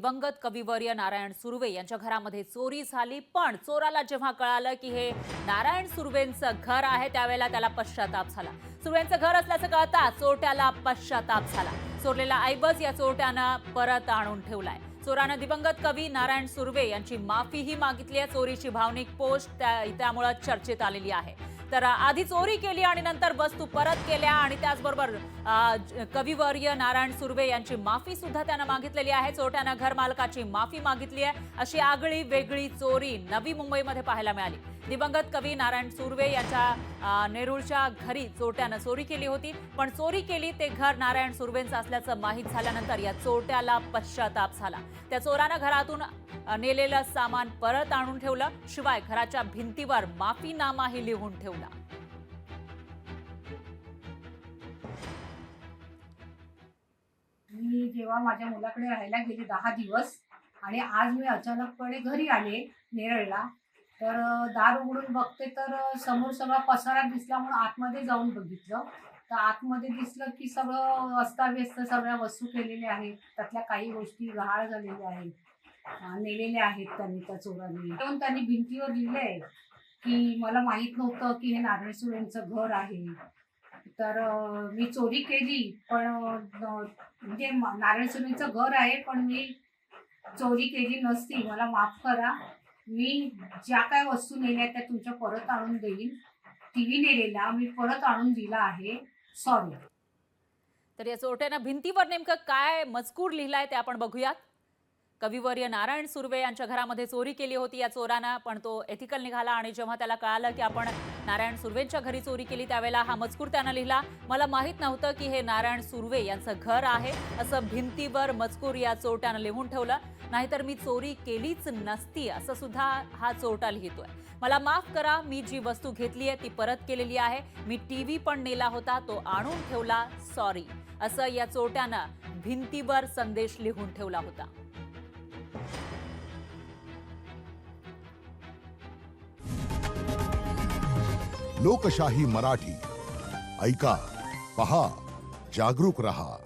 दिवंगत कविवर्य नारायण सुर्वे यांच्या घरामध्ये चोरी झाली। पण चोराला जेव्हा कळालं की हे नारायण सुर्वेंचं घर आहे त्यावेळेला त्याला पश्चाताप झाला। सुर्वेंचं घर असल्याचं कळताच चोरट्याला पश्चाताप झाला। चोरलेला ऐवज या चोरट्यानं परत आणून ठेवलाय। चोरानं दिवंगत कवी नारायण सुर्वे यांची माफीही मागितली आहे। चोरीची भावनिक पोस्ट त्यामुळे चर्चेत आलेली आहे। तर आधी चोरी केली आणि नंतर वस्तू परत केल्या आणि त्याचबरोबर कविवर्य नारायण सुर्वे यांची माफी सुद्धा त्यानं मागितलेली आहे। चोरट्यानं घर मालकाची माफी मागितली आहे। अशी आगळी वेगळी चोरी नवी मुंबईमध्ये पाहायला मिळाली। दिवंगत कवी नारायण सुर्वे यांच्या नेरुळच्या घरी चोरट्यानं चोरी केली होती। पण चोरी केली ते घर नारायण सुर्वेंचं असल्याचं माहीत झाल्यानंतर या चोरट्याला पश्चाताप झाला। त्या चोरानं घरातून नेलेलं सामान परत आणून ठेवलं, शिवाय घराच्या भिंतीवर माफीनामाही लिहून ठेवला। मी जेव्हा माझ्या मुलाकडे राहायला गेले 10 दिवस आणि आज मी अचानकपणे घरी आले नेरळला, तर दार उघडून बघते तर समोर सगळा पसारा दिसला म्हणून आतमध्ये जाऊन बघितलं तर आतमध्ये दिसलं की सगळं अस्ताव्यस्त, सगळ्या वस्तू केलेल्या आहेत। त्यातल्या काही गोष्टी गहाळ झालेल्या आहेत, नेलेल्या आहेत त्यांनी त्या चोरांनी। पण त्यांनी भिंतीवर लिहिलंय की मला माहित नव्हतं की हे नारायण सुर्वेंचं घर आहे। तर मी चोरी केली पण म्हणजे नारायण सुर्वेंचं घर आहे पण मी चोरी केली नसती, मला माफ करा। मी ज्या काय वस्तू नेल्या त्या तुमच्या परत आणून देईन। टीव्ही नेलेला मी परत आणून दिला आहे, सॉरी। तर या चोरट्यानं भिंतीवर नेमकं काय मजकूर लिहिलाय ते आपण बघूयात। कविवर्य नारायण सुर्वे यांच्या घरामध्ये चोरी केली होती या चोरानं, पण तो एथिकल निघाला आणि जेव्हा त्याला कळालं की आपण नारायण सुर्वेंच्या घरी चोरी केली त्यावेळेला हा मजकूर त्यानं लिहिला। मला माहित नव्हतं की हे नारायण सुर्वे यांचं घर आहे असं भिंतीवर मजकूर या चोरट्यानं लिहून ठेवलं। नाहीतर मी चोरी केलीच नसती असं सुद्धा हा चोरटा लिहितोय। मला माफ करा, मी जी वस्तू घेतली आहे ती परत केलेली आहे। मी टीव्ही पण नेला होता, तो आणून ठेवला, सॉरी असं या चोरट्यानं भिंतीवर संदेश लिहून ठेवला होता। लोकशाही मराठी ऐका, पहा, जागरूक रहा।